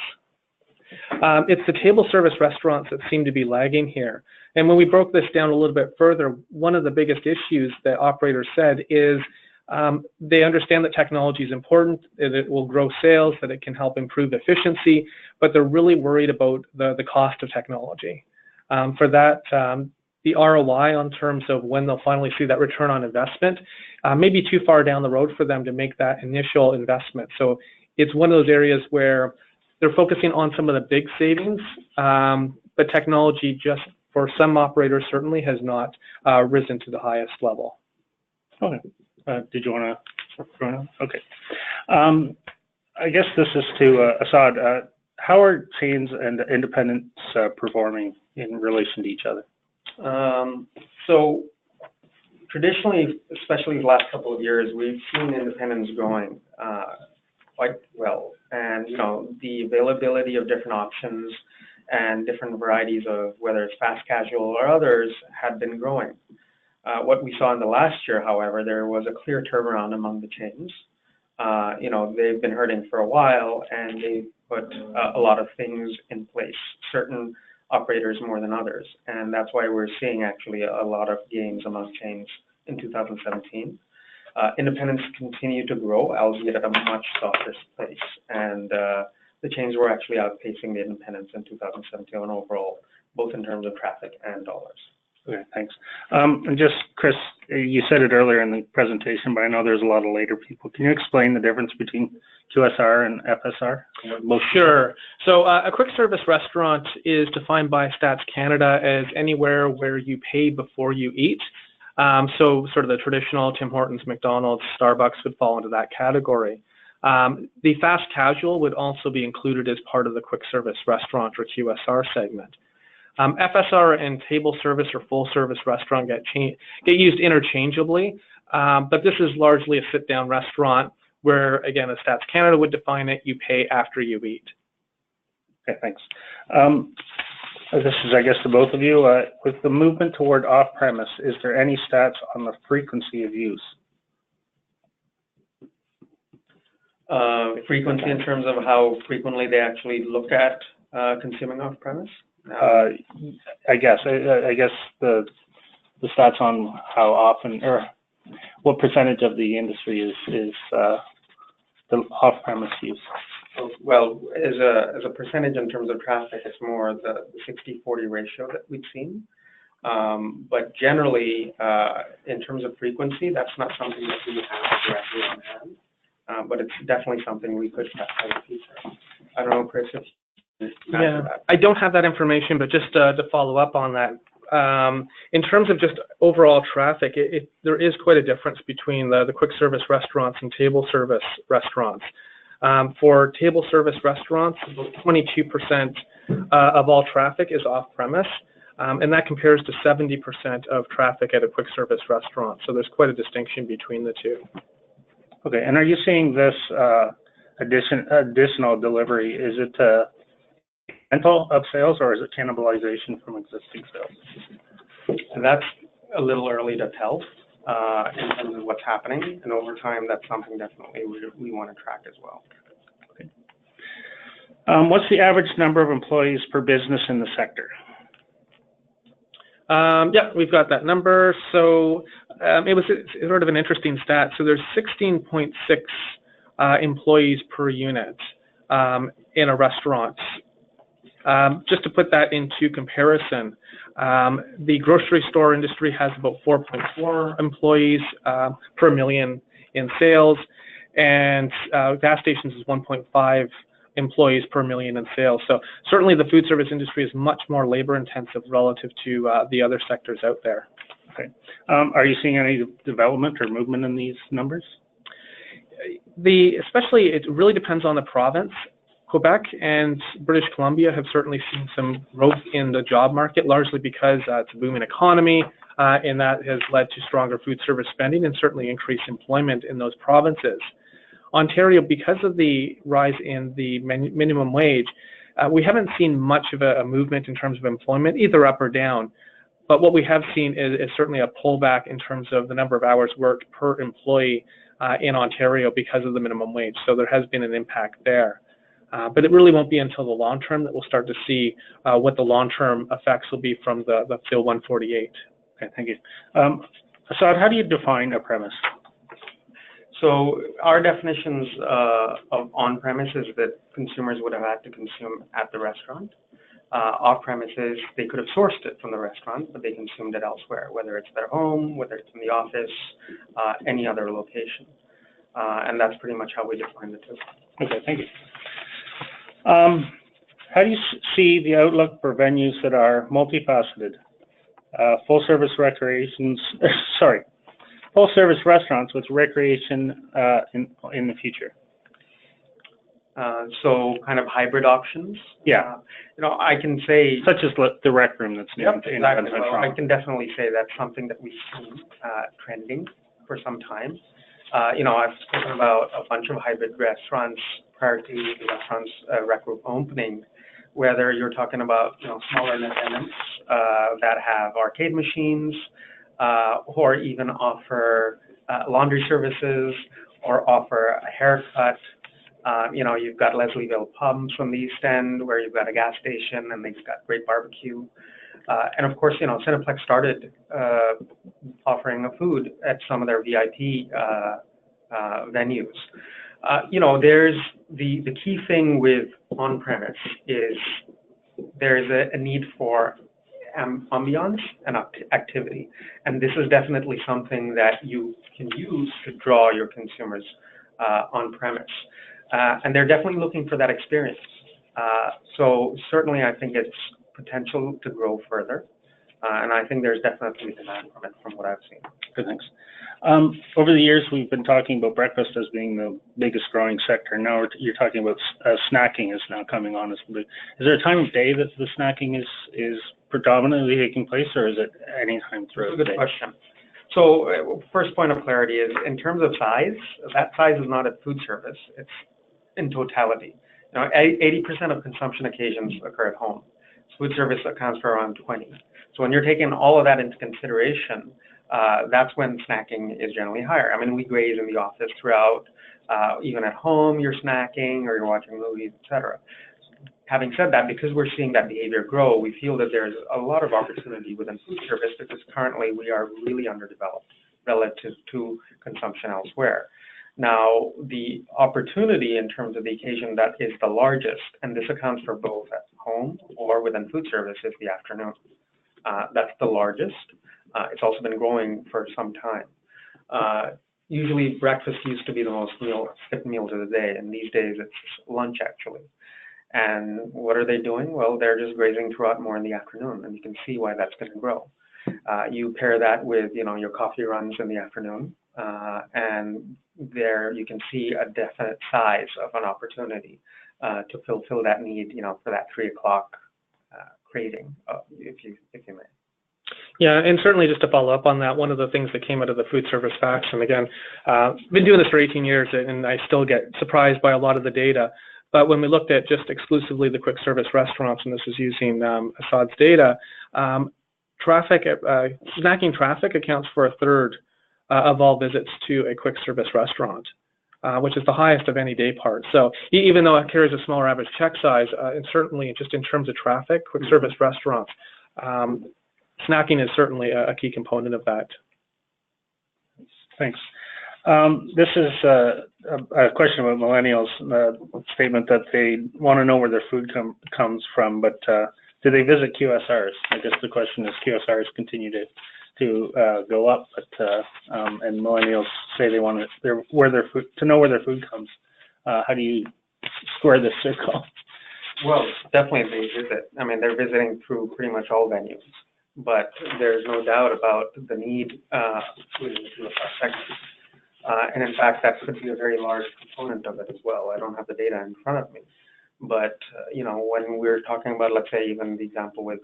It's the table service restaurants that seem to be lagging here. And when we broke this down a little bit further, one of the biggest issues that operators said is they understand that technology is important, that it will grow sales, that it can help improve efficiency, but they're really worried about the cost of technology. For that, the ROI on terms of when they'll finally see that return on investment may be too far down the road for them to make that initial investment. So it's one of those areas where they're focusing on some of the big savings, but technology just for some operators certainly has not risen to the highest level. Okay. Did you want to join on? Okay. I guess this is to Asad. How are chains and independents performing in relation to each other? So traditionally, especially the last couple of years, we've seen independents growing quite well. And, you know, the availability of different options and different varieties of whether it's fast casual or others had been growing. What we saw in the last year, however, there was a clear turnaround among the chains. You know, they've been hurting for a while, and they put a lot of things in place, certain operators more than others. And that's why we're seeing actually a lot of gains among chains in 2017. Independents continue to grow, albeit at a much softer pace. And the chains were actually outpacing the independents in 2017 overall, both in terms of traffic and dollars. Okay, thanks. And just, Chris, you said it earlier in the presentation, but I know there's a lot of later people. Can you explain the difference between QSR and FSR? Sure. So a quick service restaurant is defined by Stats Canada as anywhere where you pay before you eat. So sort of the traditional Tim Hortons, McDonald's, Starbucks would fall into that category. The fast casual would also be included as part of the quick service restaurant or QSR segment. FSR and table service or full service restaurant get used interchangeably, but this is largely a sit-down restaurant where, again, as Stats Canada would define it, you pay after you eat. Okay, thanks. This is, I guess, to both of you. With the movement toward off-premise, is there any stats on the frequency of use? Frequency in terms of how frequently they actually look at consuming off-premise? I guess the stats on how often or what percentage of the industry is the off-premise use. Well, as a percentage in terms of traffic, it's more the 60-40 ratio that we've seen. But generally, in terms of frequency, that's not something that we have directly on hand. But it's definitely something we could test in the future. I don't know, Chris, if yeah, I don't have that information, but just to follow up on that, in terms of just overall traffic, there is quite a difference between the quick service restaurants and table service restaurants. For table service restaurants, about 22% of all traffic is off-premise, and that compares to 70% of traffic at a quick service restaurant. So there's quite a distinction between the two. Okay, and are you seeing this additional delivery, is it incremental of sales or is it cannibalization from existing sales? And that's a little early to tell in terms of what's happening, and over time, that's something definitely we want to track as well. Okay. What's the average number of employees per business in the sector? Yeah, we've got that number. So it was sort of an interesting stat. So there's 16.6 employees per unit in a restaurant. Just to put that into comparison, the grocery store industry has about 4.4 employees per million in sales, and gas stations is 1.5 employees per million in sales. So certainly the food service industry is much more labor intensive relative to the other sectors out there. Okay. Are you seeing any development or movement in these numbers? Especially, it really depends on the province. Quebec and British Columbia have certainly seen some growth in the job market, largely because it's a booming economy, and that has led to stronger food service spending and certainly increased employment in those provinces. Ontario, because of the rise in the minimum wage, we haven't seen much of a movement in terms of employment, either up or down. But what we have seen is certainly a pullback in terms of the number of hours worked per employee in Ontario because of the minimum wage. So there has been an impact there. But it really won't be until the long term that we'll start to see what the long-term effects will be from the Bill 148. Okay, thank you. Asad, how do you define a premise? So our definitions of on-premise is that consumers would have had to consume at the restaurant. Off-premises, they could have sourced it from the restaurant, but they consumed it elsewhere, whether it's their home, whether it's in the office, any other location. And that's pretty much how we define the two. Okay, thank you. How do you see the outlook for venues that are multifaceted, full-service full-service restaurants with recreation in the future? So kind of hybrid options. Yeah. I can say, such as the rec room that's new. Yep, exactly. Well, I can definitely say that's something that we've seen trending for some time. I've spoken about a bunch of hybrid restaurants prior to the restaurant's rec room opening, whether you're talking about smaller independents that have arcade machines, or even offer laundry services, or offer a haircut. You've got Leslieville Pubs from the East End, where you've got a gas station and they've got great barbecue. And of course, Cineplex started offering food at some of their VIP venues. There's the key thing with on-premise is there's a need for ambiance and activity, and this is definitely something that you can use to draw your consumers on-premise, and they're definitely looking for that experience. So certainly, I think it's potential to grow further, and I think there's definitely demand from it, from what I've seen. Good, thanks. Over the years, we've been talking about breakfast as being the biggest growing sector. Now you're talking about snacking is now coming on as big. Is there a time of day that the snacking is predominantly taking place, or is it any time throughout the day? Good question. So first point of clarity is, in terms of size, that size is not at food service. It's in totality. 80% of consumption occasions occur at home. Food service accounts for around 20. So when you're taking all of that into consideration, that's when snacking is generally higher. I mean, we graze in the office throughout, even at home, you're snacking or you're watching movies, etc. Having said that, because we're seeing that behavior grow, we feel that there's a lot of opportunity within food service because currently we are really underdeveloped relative to consumption elsewhere. Now, the opportunity in terms of the occasion that is the largest, and this accounts for both at home or within food service, is the afternoon. That's the largest. It's also been growing for some time. Usually breakfast used to be the most fit meals of the day, and these days it's lunch actually. And what are they doing? Well, they're just grazing throughout more in the afternoon, and you can see why that's going to grow. You pair that with, your coffee runs in the afternoon, and there you can see a definite size of an opportunity to fulfill that need, for that 3 o'clock craving, if you may. Yeah, and certainly just to follow up on that, one of the things that came out of the food service facts, and again, been doing this for 18 years, and I still get surprised by a lot of the data. But when we looked at just exclusively the quick service restaurants, and this is using Asad's data, snacking traffic accounts for a third of all visits to a quick service restaurant, which is the highest of any day part. So even though it carries a smaller average check size, and certainly just in terms of traffic, quick service restaurants, snacking is certainly a key component of that. Thanks. This is a question about millennials, a statement that they want to know where their food comes from, but do they visit QSRs? I guess the question is, QSRs continue to go up, but and millennials say they want to know where their food comes. How do you square this circle? Well, definitely they visit. I mean, they're visiting through pretty much all venues, but there's no doubt about the need within the QSR segment. And in fact, that could be a very large component of it as well. I don't have the data in front of me, but when we're talking about, let's say, even the example with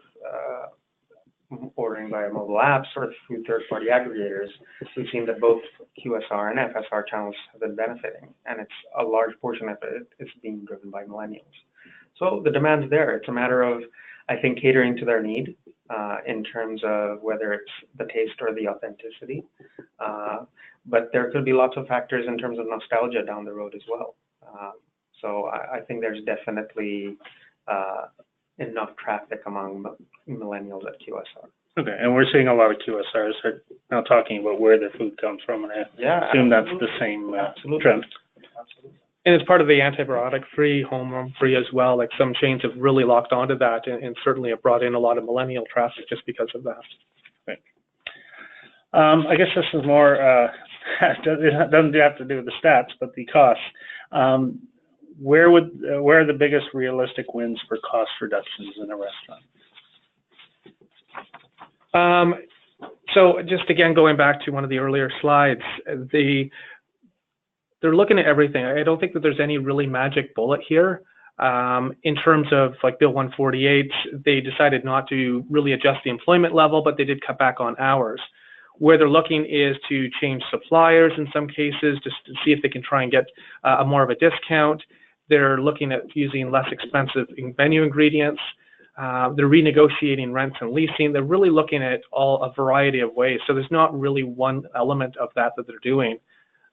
ordering via mobile apps or through third-party aggregators, we've seen that both QSR and FSR channels have been benefiting, and it's a large portion of it is being driven by millennials. So the demand's there. It's a matter of, I think, catering to their need in terms of whether it's the taste or the authenticity. But there could be lots of factors in terms of nostalgia down the road as well. So I think there's definitely enough traffic among millennials at QSR. Okay, and we're seeing a lot of QSRs are now talking about where their food comes from, and I assume that's the same trend. Absolutely. And it's part of the antibiotic-free, homeroom-free as well. Like some chains have really locked onto that, and certainly have brought in a lot of millennial traffic just because of that. Right. I guess this is more, it doesn't have to do with the stats, but the costs. Where are the biggest realistic wins for cost reductions in a restaurant? So just again, going back to one of the earlier slides, they're looking at everything. I don't think that there's any really magic bullet here. In terms of like Bill 148, they decided not to really adjust the employment level, but they did cut back on hours. Where they're looking is to change suppliers in some cases, just to see if they can try and get more of a discount. They're looking at using less expensive menu ingredients. They're renegotiating rents and leasing. They're really looking at a variety of ways. So there's not really one element of that they're doing.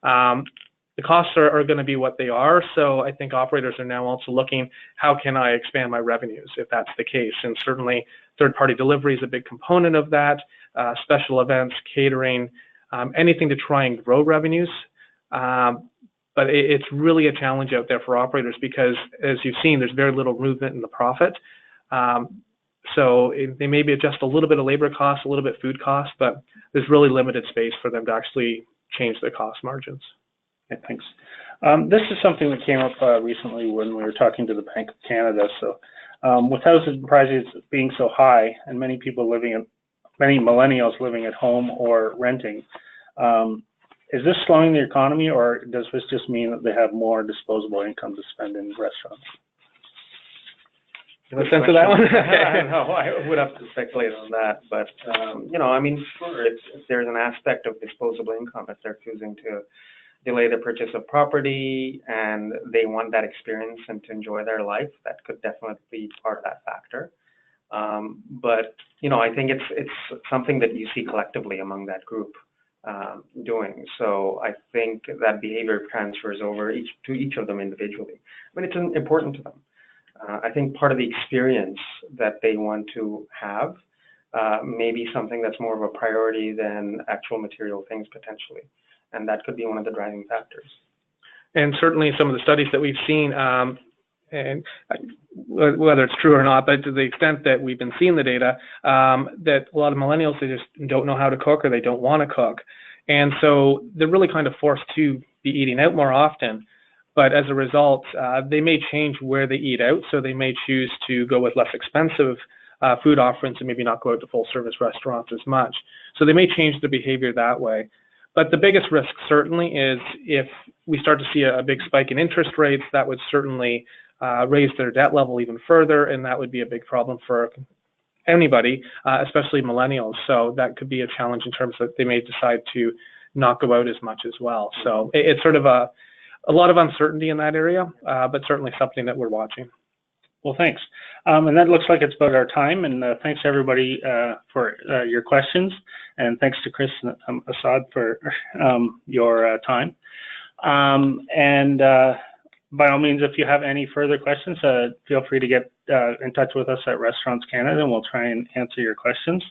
The costs are going to be what they are. So I think operators are now also looking, how can I expand my revenues if that's the case? And certainly third-party delivery is a big component of that, special events, catering, anything to try and grow revenues. But it's really a challenge out there for operators because, as you've seen, there's very little movement in the profit. So they maybe adjust a little bit of labor costs, a little bit food costs, but there's really limited space for them to actually change their cost margins. Okay, thanks. This is something that came up recently when we were talking to the Bank of Canada. So with housing prices being so high and many millennials living at home or renting, is this slowing the economy, or does this just mean that they have more disposable income to spend in restaurants? Have a sense of that one? No, I would have to speculate on that, but I mean, sure, if there's an aspect of disposable income, if they're choosing to delay the purchase of property and they want that experience and to enjoy their life, that could definitely be part of that factor. But I think it's something that you see collectively among that group doing. So I think that behavior transfers over to each of them individually. I mean, it's important to them. I think part of the experience that they want to have may be something that's more of a priority than actual material things potentially. And that could be one of the driving factors. And certainly some of the studies that we've seen, and whether it's true or not, but to the extent that we've been seeing the data, that a lot of millennials, they just don't know how to cook or they don't want to cook. And so they're really kind of forced to be eating out more often. But as a result, they may change where they eat out. So they may choose to go with less expensive food offerings and maybe not go out to full service restaurants as much. So they may change their behavior that way. But the biggest risk certainly is if we start to see a big spike in interest rates, that would certainly raise their debt level even further, and that would be a big problem for anybody, especially millennials. So that could be a challenge in terms of they may decide to not go out as much as well. So it's sort of a lot of uncertainty in that area, but certainly something that we're watching. Well, thanks. And that looks like it's about our time. And thanks everybody for your questions. And thanks to Chris and Asad for your time. And by all means, if you have any further questions, feel free to get in touch with us at Restaurants Canada, and we'll try and answer your questions.